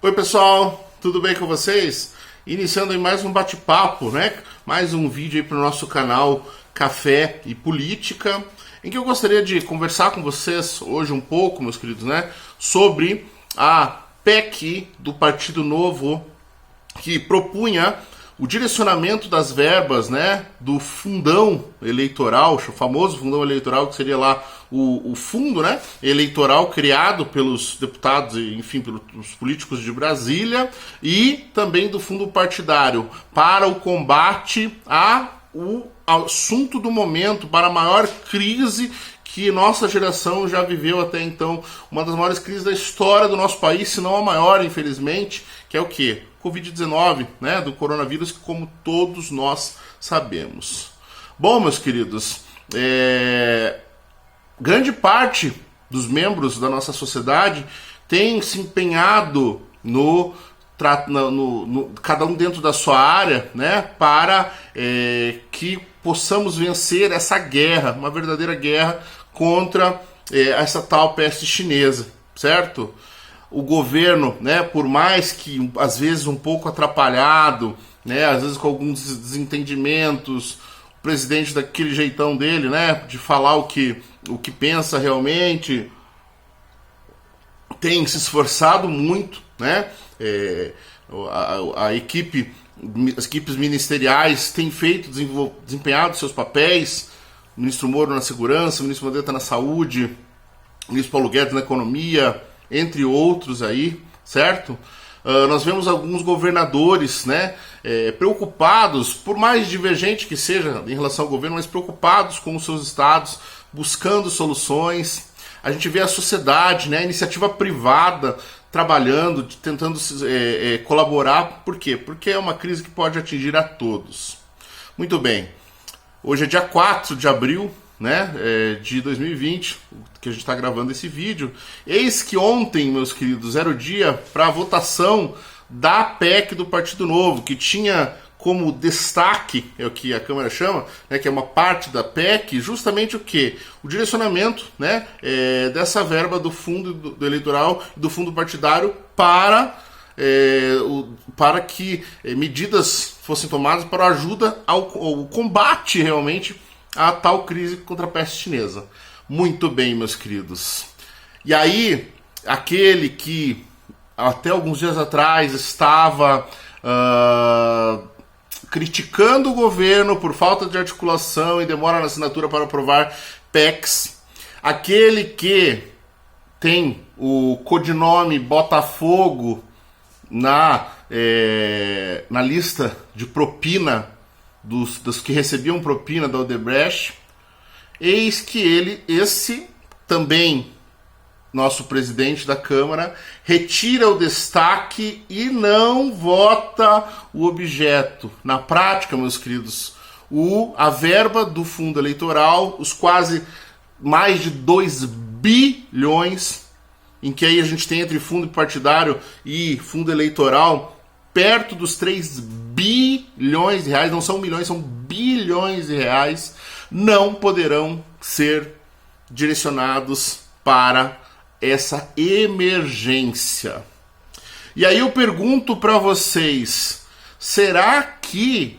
Oi pessoal, tudo bem com vocês? Iniciando aí mais um bate-papo, né? Mais um vídeo aí para o nosso canal Café e Política, em que eu gostaria de conversar com vocês hoje um pouco, meus queridos, né? Sobre a PEC do Partido Novo, que propunha o direcionamento das verbas, né, do fundão eleitoral, o famoso fundão eleitoral, que seria lá o fundo, né, eleitoral criado pelos deputados e, enfim, pelos políticos de Brasília, e também do fundo partidário para o combate ao assunto do momento, para a maior crise que nossa geração já viveu até então, uma das maiores crises da história do nosso país, se não a maior, infelizmente, que é o quê? Covid-19, né, do coronavírus, que como todos nós sabemos. Bom, meus queridos, grande parte dos membros da nossa sociedade tem se empenhado cada um dentro da sua área, né, para que possamos vencer essa guerra, uma verdadeira guerra contra essa tal peste chinesa, certo? O governo, né, por mais que às vezes um pouco atrapalhado, né, às vezes com alguns desentendimentos, o presidente daquele jeitão dele, né, de falar o que pensa realmente, tem se esforçado muito, né, as equipes ministeriais têm desempenhado seus papéis, o ministro Moro na segurança, o ministro Mandetta na saúde, o ministro Paulo Guedes na economia, entre outros aí, certo? Nós vemos alguns governadores, né, preocupados, por mais divergente que seja em relação ao governo, mas preocupados com os seus estados, buscando soluções. A gente vê a sociedade, né, a iniciativa privada trabalhando, tentando colaborar. Por quê? Porque é uma crise que pode atingir a todos. Muito bem. Hoje é dia 4 de abril, né, de 2020, que a gente está gravando esse vídeo. Eis que ontem, meus queridos, era o dia para a votação da PEC do Partido Novo, que tinha como destaque, é o que a Câmara chama, né, que é uma parte da PEC, justamente o quê? O direcionamento, né, dessa verba do fundo do eleitoral e do fundo partidário para que medidas fossem tomadas para ajuda ao combate realmente a tal crise contra a peste chinesa. Muito bem, meus queridos. E aí, aquele que até alguns dias atrás estava criticando o governo por falta de articulação e demora na assinatura para aprovar PECs, aquele que tem o codinome Botafogo na lista de propina dos que recebiam propina da Odebrecht, eis que esse também, nosso presidente da Câmara, retira o destaque e não vota o objeto. Na prática, meus queridos, a verba do fundo eleitoral, os quase mais de 2 bilhões, em que aí a gente tem entre fundo partidário e fundo eleitoral, perto dos 3 bilhões de reais, não são milhões, são bilhões de reais, não poderão ser direcionados para essa emergência. E aí eu pergunto para vocês, será que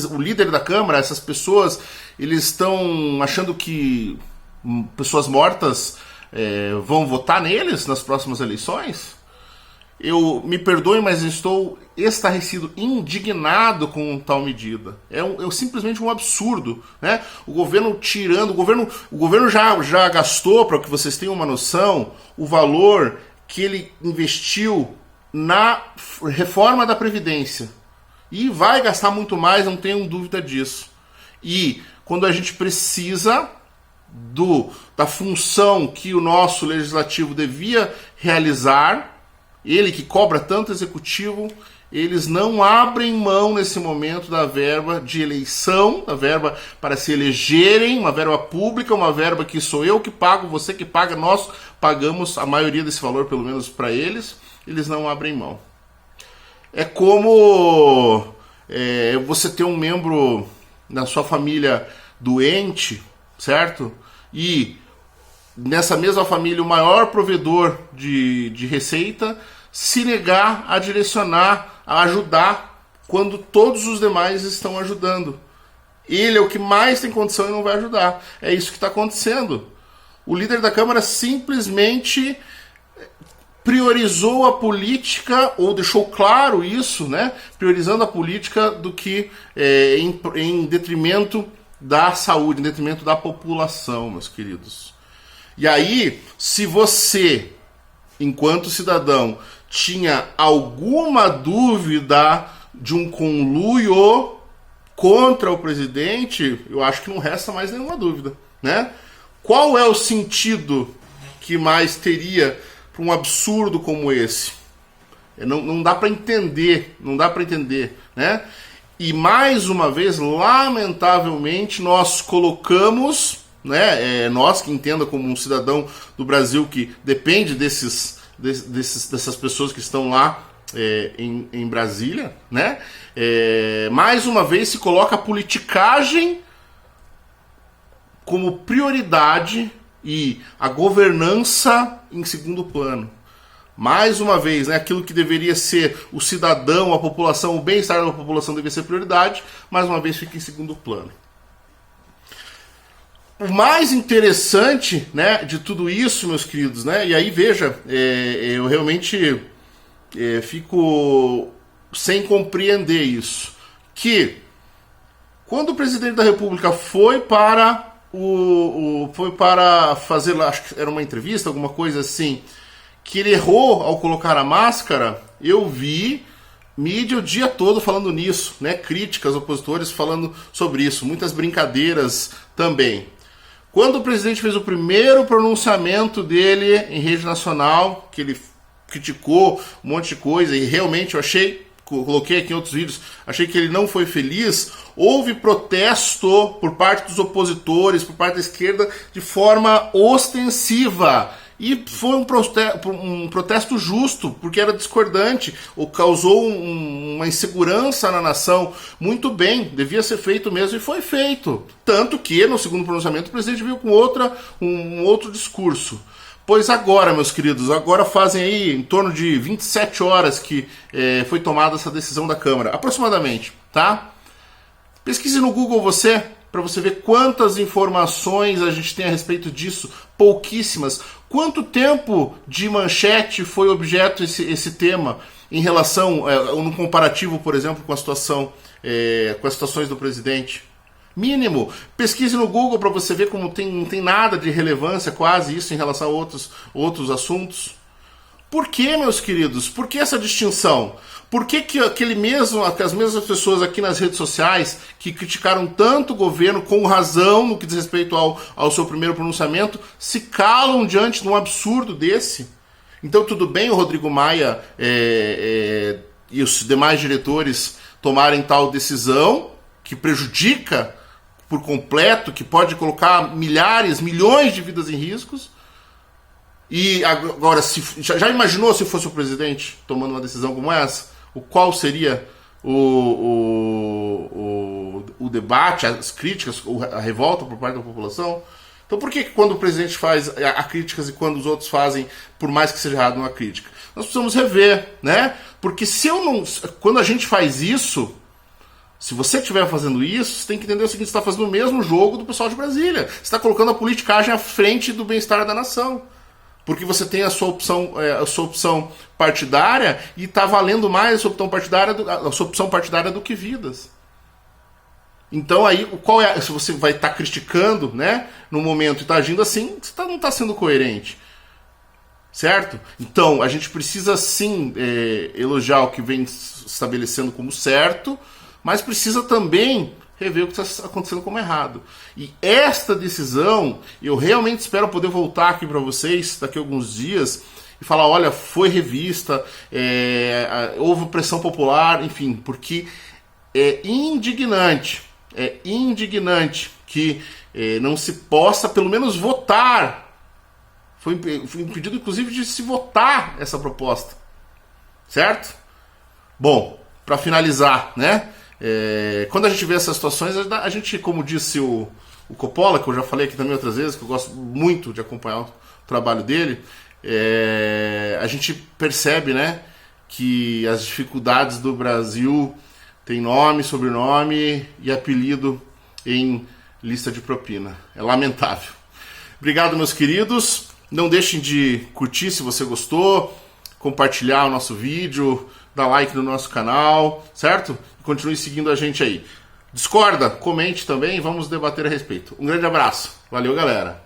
o líder da Câmara, essas pessoas, eles estão achando que pessoas mortas vão votar neles nas próximas eleições? Me perdoem, mas estou estarrecido, indignado com tal medida. É simplesmente um absurdo, né? O governo o governo já gastou, para que vocês tenham uma noção, o valor que ele investiu na reforma da Previdência. E vai gastar muito mais, não tenho dúvida disso. E quando a gente precisa da função que o nosso legislativo devia realizar, ele que cobra tanto executivo, eles não abrem mão nesse momento da verba de eleição, da verba para se elegerem, uma verba pública, uma verba que sou eu que pago, você que paga, nós pagamos a maioria desse valor, pelo menos para eles não abrem mão. É como você ter um membro na sua família doente, certo? E nessa mesma família, o maior provedor de receita, se negar a direcionar, a ajudar, quando todos os demais estão ajudando. Ele é o que mais tem condição e não vai ajudar. É isso que está acontecendo. O líder da Câmara simplesmente priorizou a política, ou deixou claro isso, né? Priorizando a política do que em detrimento da saúde, em detrimento da população, meus queridos. E aí, se você, enquanto cidadão, tinha alguma dúvida de um conluio contra o presidente, eu acho que não resta mais nenhuma dúvida, né? Qual é o sentido que mais teria para um absurdo como esse? Não dá para entender, né? E mais uma vez, lamentavelmente, nós colocamos, né? Nós que entenda como um cidadão do Brasil que depende dessas pessoas que estão lá em Brasília, né? Mais uma vez se coloca a politicagem como prioridade e a governança em segundo plano. Mais uma vez, né, aquilo que deveria ser o cidadão, a população, o bem-estar da população deveria ser prioridade, mais uma vez fica em segundo plano. O mais interessante, né, de tudo isso, meus queridos, né, e aí veja, eu realmente fico sem compreender isso, que quando o presidente da República foi para fazer, acho que era uma entrevista, alguma coisa assim, que ele errou ao colocar a máscara, eu vi mídia o dia todo falando nisso, né? Críticas, opositores falando sobre isso, muitas brincadeiras também. Quando o presidente fez o primeiro pronunciamento dele em rede nacional, que ele criticou um monte de coisa, e realmente eu achei, coloquei aqui em outros vídeos, achei que ele não foi feliz, houve protesto por parte dos opositores, por parte da esquerda, de forma ostensiva. E foi um protesto justo, porque era discordante, ou causou uma insegurança na nação. Muito bem, devia ser feito mesmo, e foi feito. Tanto que, no segundo pronunciamento, o presidente veio com um outro discurso. Pois agora, meus queridos, agora fazem aí em torno de 27 horas que foi tomada essa decisão da Câmara, aproximadamente, tá? Pesquise no Google para você ver quantas informações a gente tem a respeito disso, pouquíssimas. Quanto tempo de manchete foi objeto esse tema em relação, no comparativo, por exemplo, com a situação, com as situações do presidente? Mínimo. Pesquise no Google para você ver como não tem nada de relevância quase isso em relação a outros assuntos. Por que, meus queridos? Por que essa distinção? Por que as mesmas pessoas aqui nas redes sociais que criticaram tanto o governo, com razão, no que diz respeito ao seu primeiro pronunciamento, se calam diante de um absurdo desse? Então tudo bem o Rodrigo Maia e os demais diretores tomarem tal decisão, que prejudica por completo, que pode colocar milhares, milhões de vidas em riscos. E agora, já imaginou se fosse o presidente tomando uma decisão como essa? Qual seria o debate, as críticas, a revolta por parte da população? Então por que quando o presidente faz a críticas e quando os outros fazem, por mais que seja errado, uma crítica? Nós precisamos rever, né? Porque quando a gente faz isso, se você estiver fazendo isso, você tem que entender o seguinte: você está fazendo o mesmo jogo do pessoal de Brasília. Você está colocando a politicagem à frente do bem-estar da nação. Porque você tem a sua opção partidária e está valendo mais a sua opção partidária do que vidas. Então aí, se você vai estar criticando, né, no momento e está agindo assim, você não está sendo coerente. Certo? Então, a gente precisa sim elogiar o que vem estabelecendo como certo, mas precisa também rever o que está acontecendo como errado. E esta decisão, eu realmente espero poder voltar aqui para vocês daqui a alguns dias e falar: olha, foi revista, houve pressão popular, enfim, porque é indignante que não se possa pelo menos votar. Foi impedido inclusive de se votar essa proposta, certo? Bom, para finalizar, né? Quando a gente vê essas situações, a gente, como disse o o Coppola, que eu já falei aqui também outras vezes, que eu gosto muito de acompanhar o trabalho dele, a gente percebe, né, que as dificuldades do Brasil têm nome, sobrenome e apelido em lista de propina. É lamentável. Obrigado, meus queridos. Não deixem de curtir se você gostou, compartilhar o nosso vídeo, dar like no nosso canal, certo? Continue seguindo a gente aí. Discorda? Comente também, vamos debater a respeito. Um grande abraço. Valeu, galera.